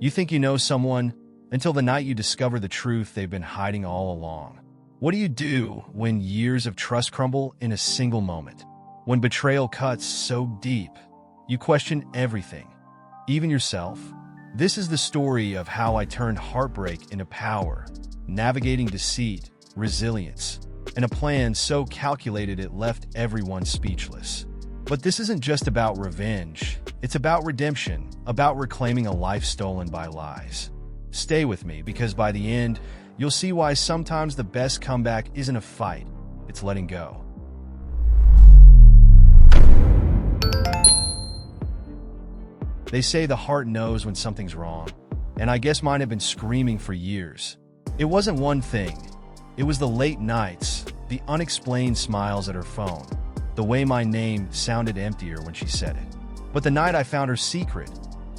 You think you know someone until the night you discover the truth they've been hiding all along. What do you do when years of trust crumble in a single moment? When betrayal cuts so deep, you question everything, even yourself? This is the story of how I turned heartbreak into power, navigating deceit, resilience, and a plan so calculated it left everyone speechless. But this isn't just about revenge. It's about redemption, about reclaiming a life stolen by lies. Stay with me, because by the end, you'll see why sometimes the best comeback isn't a fight, it's letting go. They say the heart knows when something's wrong, and I guess mine have been screaming for years. It wasn't one thing. It was the late nights, the unexplained smiles at her phone, the way my name sounded emptier when she said it. But the night I found her secret,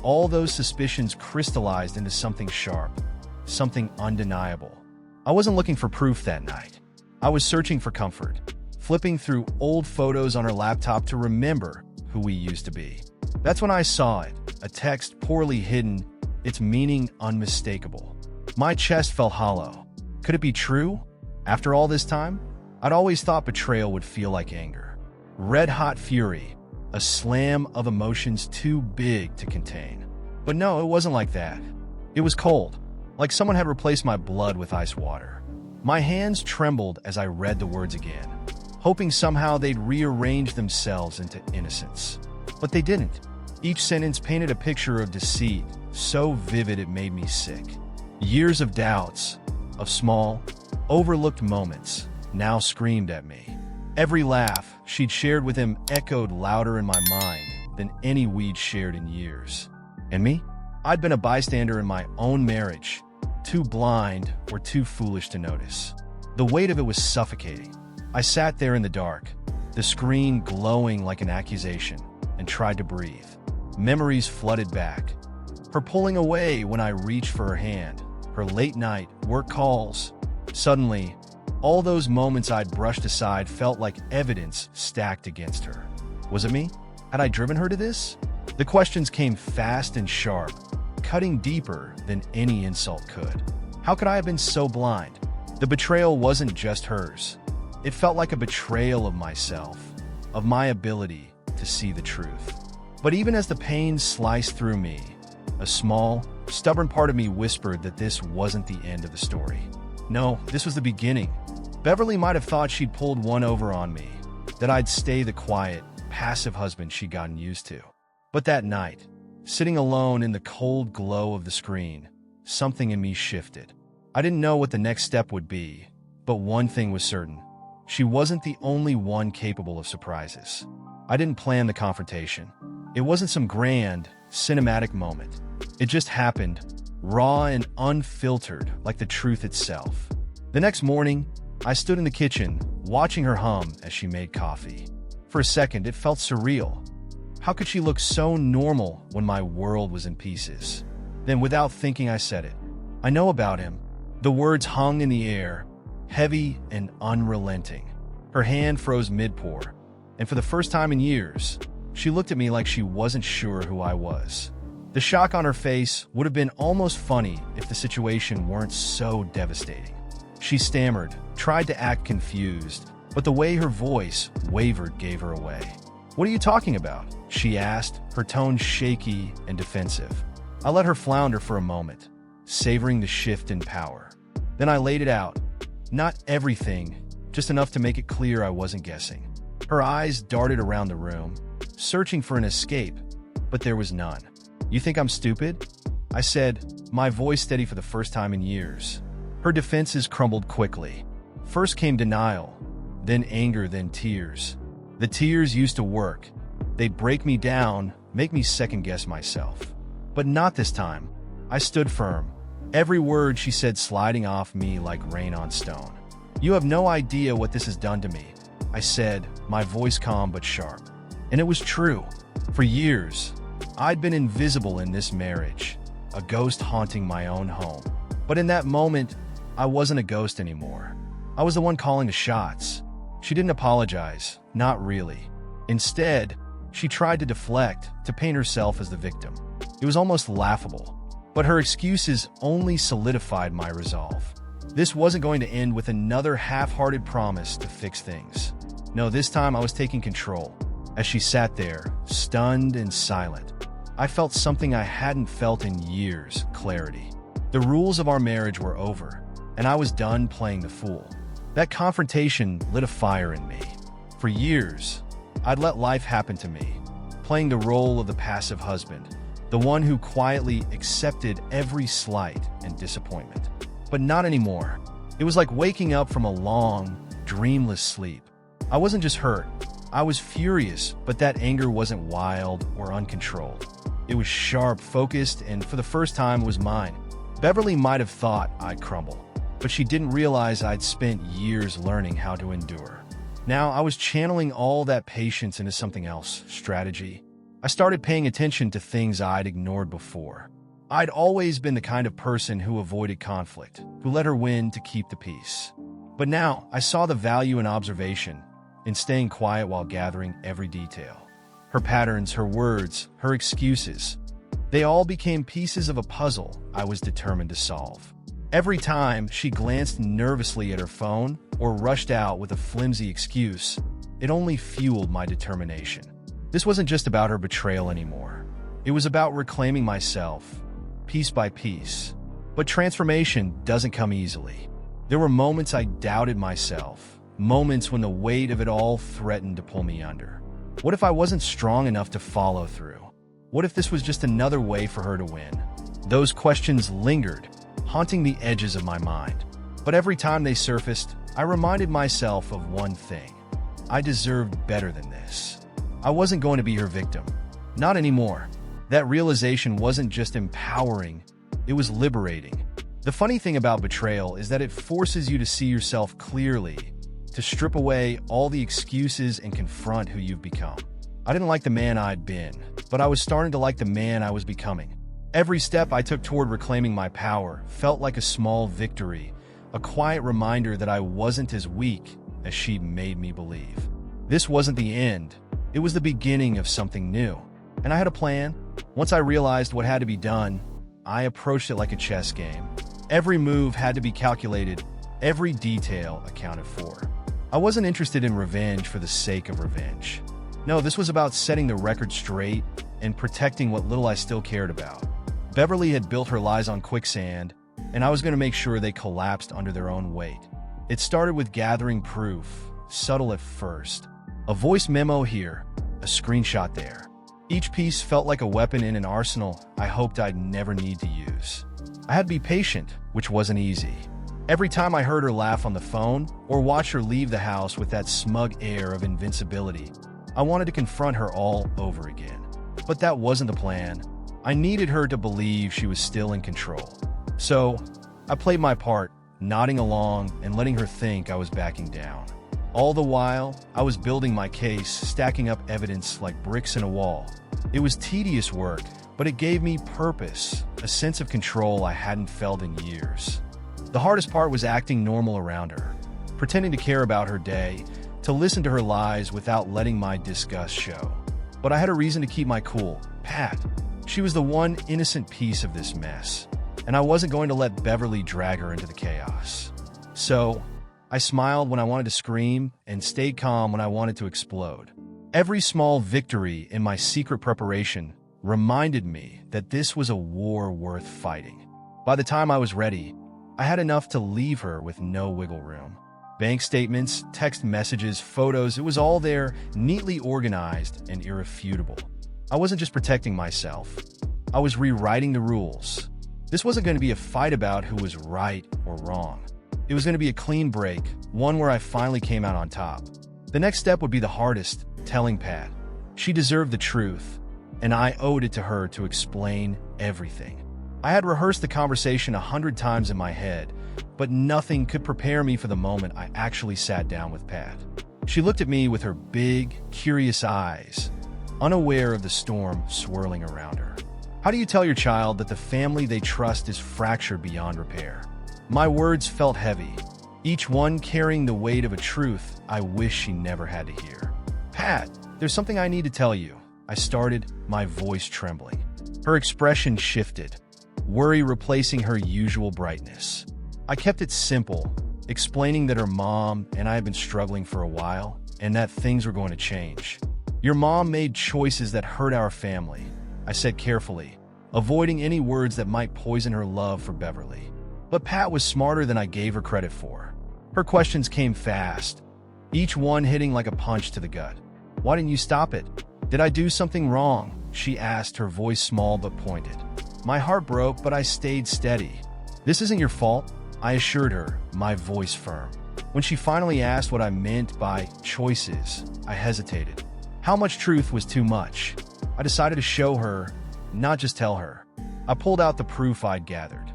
all those suspicions crystallized into something sharp, something undeniable. I wasn't looking for proof that night. I was searching for comfort, flipping through old photos on her laptop to remember who we used to be. That's when I saw it, a text poorly hidden, its meaning unmistakable. My chest felt hollow. Could it be true? After all this time, I'd always thought betrayal would feel like anger. Red-hot fury, a slam of emotions too big to contain. But no, it wasn't like that. It was cold, like someone had replaced my blood with ice water. My hands trembled as I read the words again, hoping somehow they'd rearrange themselves into innocence. But they didn't. Each sentence painted a picture of deceit, so vivid it made me sick. Years of doubts, of small, overlooked moments, now screamed at me. Every laugh she'd shared with him echoed louder in my mind than any we'd shared in years. And me? I'd been a bystander in my own marriage, too blind or too foolish to notice. The weight of it was suffocating. I sat there in the dark, the screen glowing like an accusation, and tried to breathe. Memories flooded back. Her pulling away when I reached for her hand, her late-night work calls. Suddenly, all those moments I'd brushed aside felt like evidence stacked against her. Was it me? Had I driven her to this? The questions came fast and sharp, cutting deeper than any insult could. How could I have been so blind? The betrayal wasn't just hers. It felt like a betrayal of myself, of my ability to see the truth. But even as the pain sliced through me, a small, stubborn part of me whispered that this wasn't the end of the story. No, this was the beginning. Beverly might have thought she'd pulled one over on me, that I'd stay the quiet, passive husband she'd gotten used to. But that night, sitting alone in the cold glow of the screen, something in me shifted. I didn't know what the next step would be, but one thing was certain. She wasn't the only one capable of surprises. I didn't plan the confrontation. It wasn't some grand, cinematic moment. It just happened, raw and unfiltered, like the truth itself. The next morning, I stood in the kitchen, watching her hum as she made coffee. For a second, it felt surreal. How could she look so normal when my world was in pieces? Then, without thinking, I said it. I know about him. The words hung in the air, heavy and unrelenting. Her hand froze mid-pour, and for the first time in years, she looked at me like she wasn't sure who I was. The shock on her face would have been almost funny if the situation weren't so devastating. She stammered, tried to act confused, but the way her voice wavered gave her away. "What are you talking about?" she asked, her tone shaky and defensive. I let her flounder for a moment, savoring the shift in power. Then I laid it out. Not everything, just enough to make it clear I wasn't guessing. Her eyes darted around the room, searching for an escape, but there was none. "You think I'm stupid?" I said, my voice steady for the first time in years. Her defenses crumbled quickly. First came denial, then anger, then tears. The tears used to work. They'd break me down, make me second-guess myself. But not this time. I stood firm, every word she said sliding off me like rain on stone. "You have no idea what this has done to me," I said, my voice calm but sharp. And it was true. For years, I'd been invisible in this marriage, a ghost haunting my own home. But in that moment, I wasn't a ghost anymore. I was the one calling the shots. She didn't apologize, not really. Instead, she tried to deflect, to paint herself as the victim. It was almost laughable. But her excuses only solidified my resolve. This wasn't going to end with another half-hearted promise to fix things. No, this time I was taking control. As she sat there, stunned and silent, I felt something I hadn't felt in years: clarity. The rules of our marriage were over, and I was done playing the fool. That confrontation lit a fire in me. For years, I'd let life happen to me, playing the role of the passive husband, the one who quietly accepted every slight and disappointment. But not anymore. It was like waking up from a long, dreamless sleep. I wasn't just hurt. I was furious, but that anger wasn't wild or uncontrolled. It was sharp, focused, and for the first time was mine. Beverly might have thought I'd crumble, but she didn't realize I'd spent years learning how to endure. Now I was channeling all that patience into something else: strategy. I started paying attention to things I'd ignored before. I'd always been the kind of person who avoided conflict, who let her win to keep the peace. But now I saw the value in observation, in staying quiet while gathering every detail. Her patterns, her words, her excuses, they all became pieces of a puzzle I was determined to solve. Every time she glanced nervously at her phone or rushed out with a flimsy excuse, it only fueled my determination. This wasn't just about her betrayal anymore. It was about reclaiming myself, piece by piece. But transformation doesn't come easily. There were moments I doubted myself, moments when the weight of it all threatened to pull me under. What if I wasn't strong enough to follow through? What if this was just another way for her to win? Those questions lingered, haunting the edges of my mind. But every time they surfaced, I reminded myself of one thing: I deserved better than this. I wasn't going to be her victim. Not anymore. That realization wasn't just empowering, it was liberating. The funny thing about betrayal is that it forces you to see yourself clearly, to strip away all the excuses and confront who you've become. I didn't like the man I'd been, but I was starting to like the man I was becoming. Every step I took toward reclaiming my power felt like a small victory, a quiet reminder that I wasn't as weak as she made me believe. This wasn't the end. It was the beginning of something new. And I had a plan. Once I realized what had to be done, I approached it like a chess game. Every move had to be calculated, every detail accounted for. I wasn't interested in revenge for the sake of revenge. No, this was about setting the record straight and protecting what little I still cared about. Beverly had built her lies on quicksand, and I was going to make sure they collapsed under their own weight. It started with gathering proof, subtle at first. A voice memo here, a screenshot there. Each piece felt like a weapon in an arsenal I hoped I'd never need to use. I had to be patient, which wasn't easy. Every time I heard her laugh on the phone or watch her leave the house with that smug air of invincibility, I wanted to confront her all over again. But that wasn't the plan. I needed her to believe she was still in control. So, I played my part, nodding along and letting her think I was backing down. All the while, I was building my case, stacking up evidence like bricks in a wall. It was tedious work, but it gave me purpose, a sense of control I hadn't felt in years. The hardest part was acting normal around her, pretending to care about her day, to listen to her lies without letting my disgust show. But I had a reason to keep my cool. Pat. She was the one innocent piece of this mess, and I wasn't going to let Beverly drag her into the chaos. So, I smiled when I wanted to scream and stayed calm when I wanted to explode. Every small victory in my secret preparation reminded me that this was a war worth fighting. By the time I was ready, I had enough to leave her with no wiggle room. Bank statements, text messages, photos, it was all there, neatly organized and irrefutable. I wasn't just protecting myself. I was rewriting the rules. This wasn't going to be a fight about who was right or wrong. It was going to be a clean break, one where I finally came out on top. The next step would be the hardest, telling Pat. She deserved the truth, and I owed it to her to explain everything. I had rehearsed the conversation 100 times in my head, but nothing could prepare me for the moment I actually sat down with Pat. She looked at me with her big, curious eyes, unaware of the storm swirling around her. How do you tell your child that the family they trust is fractured beyond repair? My words felt heavy, each one carrying the weight of a truth I wish she never had to hear. Pat, there's something I need to tell you. I started, my voice trembling. Her expression shifted. worry replacing her usual brightness. I kept it simple, explaining that her mom and I had been struggling for a while and that things were going to change. Your mom made choices that hurt our family, I said carefully, avoiding any words that might poison her love for Beverly. But Pat was smarter than I gave her credit for. Her questions came fast, each one hitting like a punch to the gut. Why didn't you stop it? Did I do something wrong? She asked, her voice small but pointed. My heart broke, but I stayed steady. This isn't your fault, I assured her, my voice firm. When she finally asked what I meant by choices, I hesitated. How much truth was too much? I decided to show her, not just tell her. I pulled out the proof I'd gathered.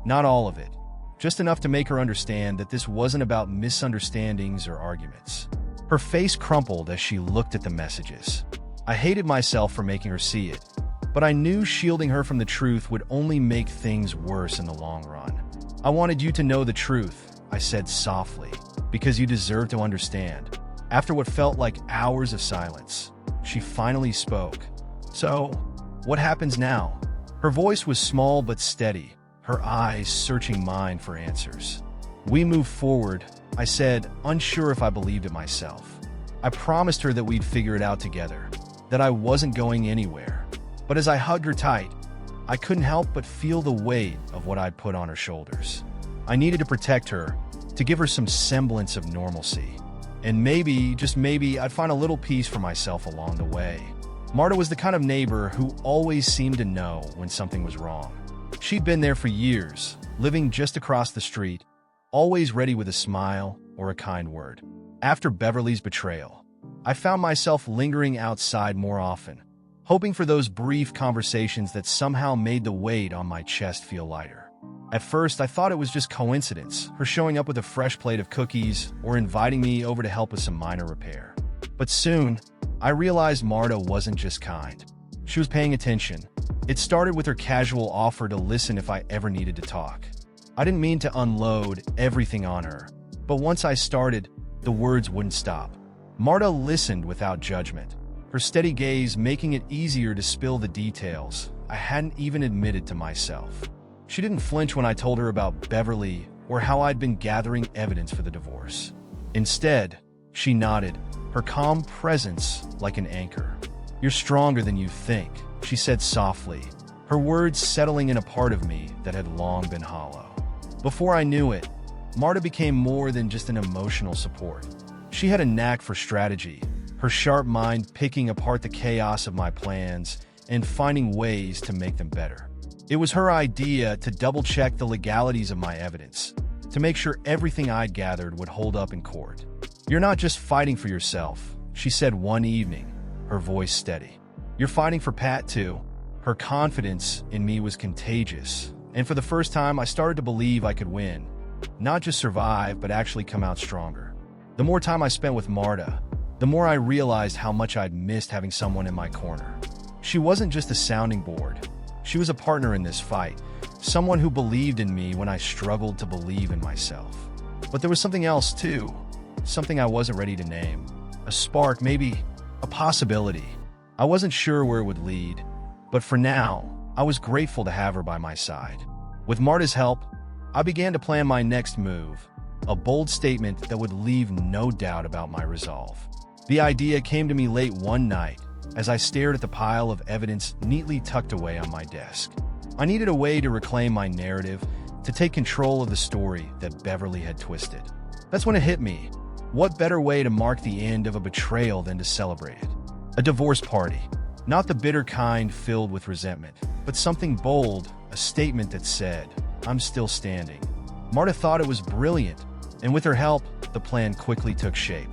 Not all of it, just enough to make her understand that this wasn't about misunderstandings or arguments. Her face crumpled as she looked at the messages. I hated myself for making her see it, but I knew shielding her from the truth would only make things worse in the long run. I wanted you to know the truth, I said softly, because you deserve to understand. After what felt like hours of silence, she finally spoke. So, what happens now? Her voice was small but steady, her eyes searching mine for answers. We moved forward, I said, unsure if I believed it myself. I promised her that we'd figure it out together, that I wasn't going anywhere. But as I hugged her tight, I couldn't help but feel the weight of what I'd put on her shoulders. I needed to protect her, to give her some semblance of normalcy. And maybe, just maybe, I'd find a little peace for myself along the way. Marta was the kind of neighbor who always seemed to know when something was wrong. She'd been there for years, living just across the street, always ready with a smile or a kind word. After Beverly's betrayal, I found myself lingering outside more often, hoping for those brief conversations that somehow made the weight on my chest feel lighter. At first, I thought it was just coincidence, her showing up with a fresh plate of cookies or inviting me over to help with some minor repair. But soon, I realized Marta wasn't just kind. She was paying attention. It started with her casual offer to listen if I ever needed to talk. I didn't mean to unload everything on her, but once I started, the words wouldn't stop. Marta listened without judgment, her steady gaze making it easier to spill the details I hadn't even admitted to myself. She didn't flinch when I told her about Beverly or how I'd been gathering evidence for the divorce. Instead, she nodded, her calm presence like an anchor. You're stronger than you think, she said softly, her words settling in a part of me that had long been hollow. Before I knew it, Marta became more than just an emotional support. She had a knack for strategy, her sharp mind picking apart the chaos of my plans and finding ways to make them better. It was her idea to double-check the legalities of my evidence, to make sure everything I'd gathered would hold up in court. You're not just fighting for yourself, she said one evening, her voice steady. You're fighting for Pat too. Her confidence in me was contagious, and for the first time I started to believe I could win. Not just survive, but actually come out stronger. The more time I spent with Marta, the more I realized how much I'd missed having someone in my corner. She wasn't just a sounding board. She was a partner in this fight, someone who believed in me when I struggled to believe in myself. But there was something else too, something I wasn't ready to name. A spark, maybe a possibility. I wasn't sure where it would lead, but for now, I was grateful to have her by my side. With Marta's help, I began to plan my next move, a bold statement that would leave no doubt about my resolve. The idea came to me late one night, as I stared at the pile of evidence neatly tucked away on my desk. I needed a way to reclaim my narrative, to take control of the story that Beverly had twisted. That's when it hit me. What better way to mark the end of a betrayal than to celebrate it? A divorce party. Not the bitter kind filled with resentment, but something bold, a statement that said, I'm still standing. Marta thought it was brilliant, and with her help, the plan quickly took shape.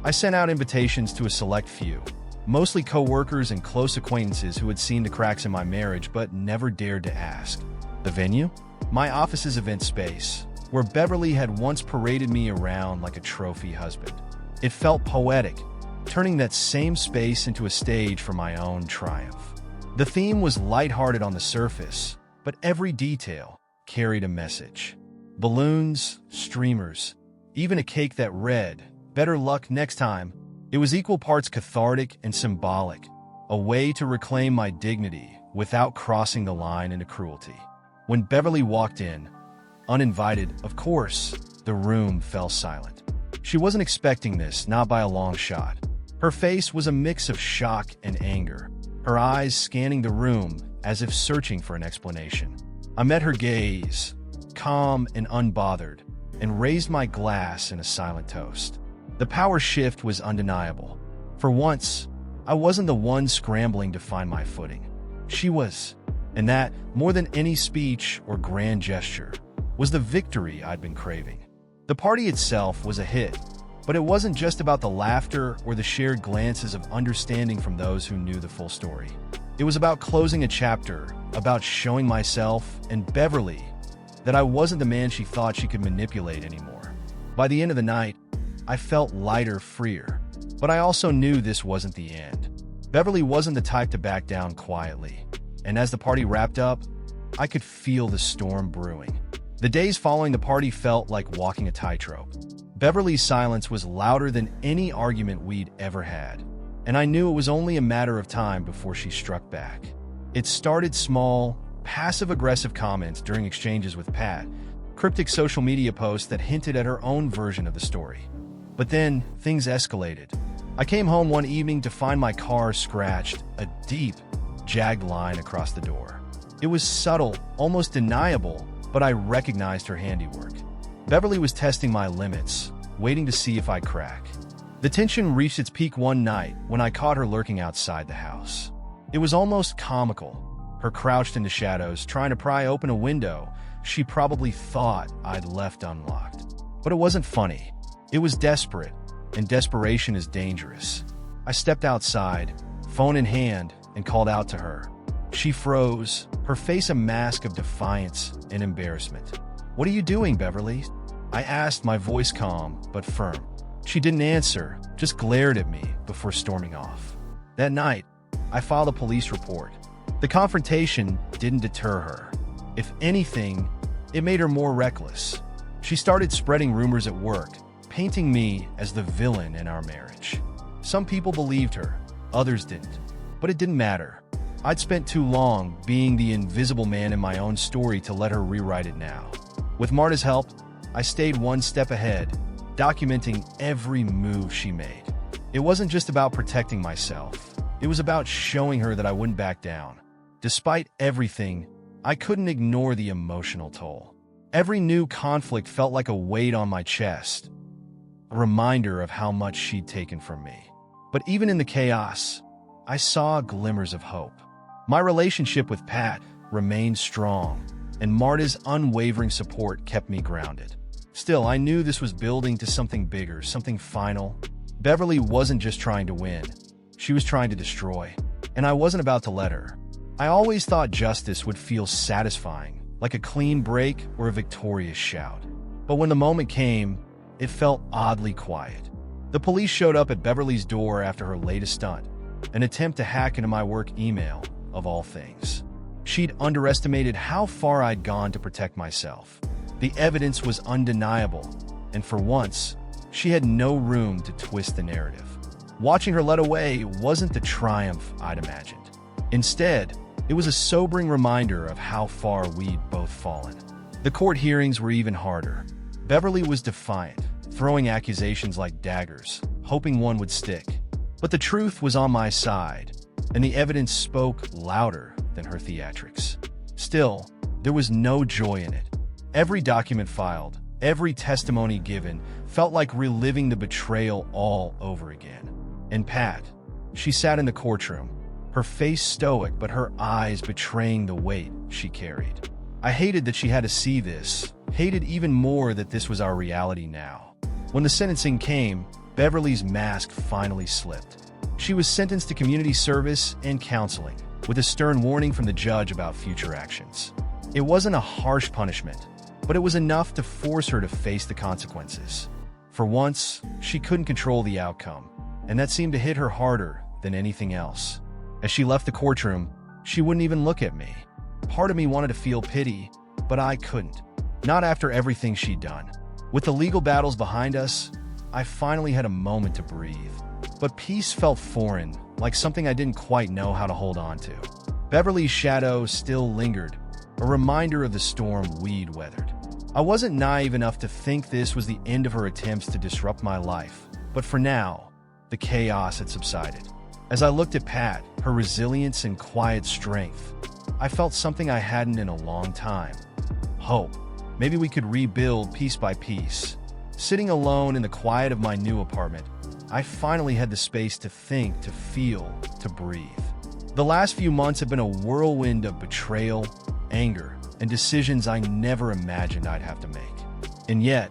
I sent out invitations to a select few, mostly co-workers and close acquaintances who had seen the cracks in my marriage but never dared to ask. The venue? My office's event space, where Beverly had once paraded me around like a trophy husband. It felt poetic, turning that same space into a stage for my own triumph. The theme was lighthearted on the surface, but every detail carried a message. Balloons, streamers, even a cake that read, "Better luck next time." It was equal parts cathartic and symbolic, a way to reclaim my dignity without crossing the line into cruelty. When Beverly walked in, uninvited, of course, the room fell silent. She wasn't expecting this, not by a long shot. Her face was a mix of shock and anger, her eyes scanning the room as if searching for an explanation. I met her gaze, calm and unbothered, and raised my glass in a silent toast. The power shift was undeniable. For once, I wasn't the one scrambling to find my footing. She was, and that, more than any speech or grand gesture, was the victory I'd been craving. The party itself was a hit, but it wasn't just about the laughter or the shared glances of understanding from those who knew the full story. It was about closing a chapter, about showing myself and Beverly that I wasn't the man she thought she could manipulate anymore. By the end of the night, I felt lighter, freer, but I also knew this wasn't the end. Beverly wasn't the type to back down quietly, and as the party wrapped up, I could feel the storm brewing. The days following the party felt like walking a tightrope. Beverly's silence was louder than any argument we'd ever had, and I knew it was only a matter of time before she struck back. It started small, passive-aggressive comments during exchanges with Pat, cryptic social media posts that hinted at her own version of the story. But then, things escalated. I came home one evening to find my car scratched, a deep, jagged line across the door. It was subtle, almost deniable, but I recognized her handiwork. Beverly was testing my limits, waiting to see if I'd crack. The tension reached its peak one night when I caught her lurking outside the house. It was almost comical, her crouched in the shadows, trying to pry open a window she probably thought I'd left unlocked. But it wasn't funny. It was desperate, and desperation is dangerous. I stepped outside, phone in hand, and called out to her. She froze, her face a mask of defiance and embarrassment. "What are you doing, Beverly?" I asked, my voice calm but firm. She didn't answer, just glared at me before storming off. That night, I filed a police report. The confrontation didn't deter her. If anything, it made her more reckless. She started spreading rumors at work, painting me as the villain in our marriage. Some people believed her, others didn't. But it didn't matter. I'd spent too long being the invisible man in my own story to let her rewrite it now. With Marta's help, I stayed one step ahead, documenting every move she made. It wasn't just about protecting myself. It was about showing her that I wouldn't back down. Despite everything, I couldn't ignore the emotional toll. Every new conflict felt like a weight on my chest, a reminder of how much she'd taken from me. But even in the chaos, I saw glimmers of hope. My relationship with Pat remained strong, and Marta's unwavering support kept me grounded. Still, I knew this was building to something bigger, something final. Beverly wasn't just trying to win. She was trying to destroy, and I wasn't about to let her. I always thought justice would feel satisfying, like a clean break or a victorious shout. But when the moment came, it felt oddly quiet. The police showed up at Beverly's door after her latest stunt, an attempt to hack into my work email, of all things. She'd underestimated how far I'd gone to protect myself. The evidence was undeniable, and for once, she had no room to twist the narrative. Watching her led away wasn't the triumph I'd imagined. Instead, it was a sobering reminder of how far we'd both fallen. The court hearings were even harder. Beverly was defiant, throwing accusations like daggers, hoping one would stick. But the truth was on my side, and the evidence spoke louder than her theatrics. Still, there was no joy in it. Every document filed, every testimony given, felt like reliving the betrayal all over again. And Pat, she sat in the courtroom, her face stoic but her eyes betraying the weight she carried. I hated that she had to see this, hated even more that this was our reality now. When the sentencing came, Beverly's mask finally slipped. She was sentenced to community service and counseling, with a stern warning from the judge about future actions. It wasn't a harsh punishment, but it was enough to force her to face the consequences. For once, she couldn't control the outcome, and that seemed to hit her harder than anything else. As she left the courtroom, she wouldn't even look at me. Part of me wanted to feel pity, but I couldn't. Not after everything she'd done. With the legal battles behind us, I finally had a moment to breathe. But peace felt foreign, like something I didn't quite know how to hold on to. Beverly's shadow still lingered, a reminder of the storm we'd weathered. I wasn't naive enough to think this was the end of her attempts to disrupt my life, but for now, the chaos had subsided. As I looked at Pat, her resilience and quiet strength, I felt something I hadn't in a long time. Hope. Maybe we could rebuild piece by piece. Sitting alone in the quiet of my new apartment, I finally had the space to think, to feel, to breathe. The last few months have been a whirlwind of betrayal, anger, and decisions I never imagined I'd have to make. And yet,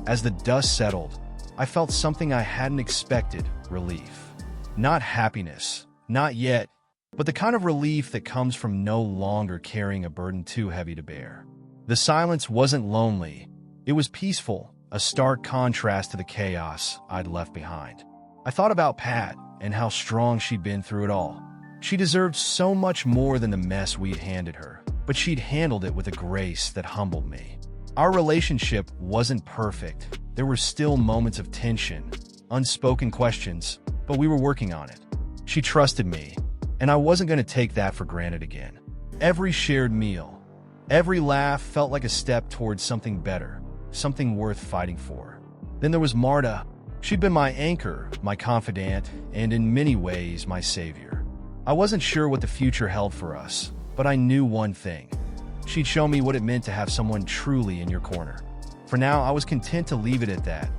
as the dust settled, I felt something I hadn't expected: relief. Not happiness, not yet, but the kind of relief that comes from no longer carrying a burden too heavy to bear. The silence wasn't lonely, it was peaceful, a stark contrast to the chaos I'd left behind. I thought about Pat and how strong she'd been through it all. She deserved so much more than the mess we'd handed her, but she'd handled it with a grace that humbled me. Our relationship wasn't perfect. There were still moments of tension, unspoken questions, but we were working on it. She trusted me, and I wasn't going to take that for granted again. Every shared meal, every laugh felt like a step towards something better, something worth fighting for. Then there was Marta. She'd been my anchor, my confidant, and in many ways, my savior. I wasn't sure what the future held for us, but I knew one thing. She'd show me what it meant to have someone truly in your corner. For now, I was content to leave it at that.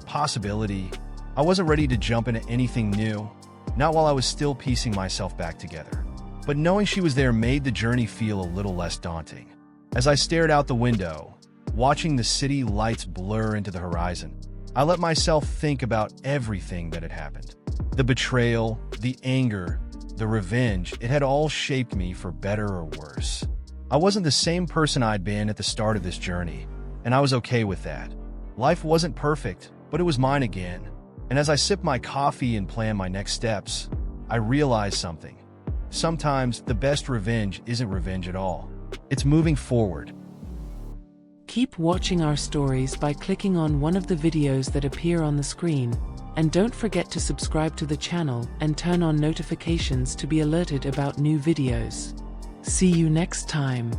Possibility. I wasn't ready to jump into anything new, not while I was still piecing myself back together. But knowing she was there made the journey feel a little less daunting. As I stared out the window, watching the city lights blur into the horizon, I let myself think about everything that had happened. The betrayal, the anger, the revenge, it had all shaped me for better or worse. I wasn't the same person I'd been at the start of this journey, and I was okay with that. Life wasn't perfect, but it was mine again. And as I sipped my coffee and planned my next steps, I realized something. Sometimes the best revenge isn't revenge at all. It's moving forward. Keep watching our stories by clicking on one of the videos that appear on the screen, and don't forget to subscribe to the channel and turn on notifications to be alerted about new videos. See you next time.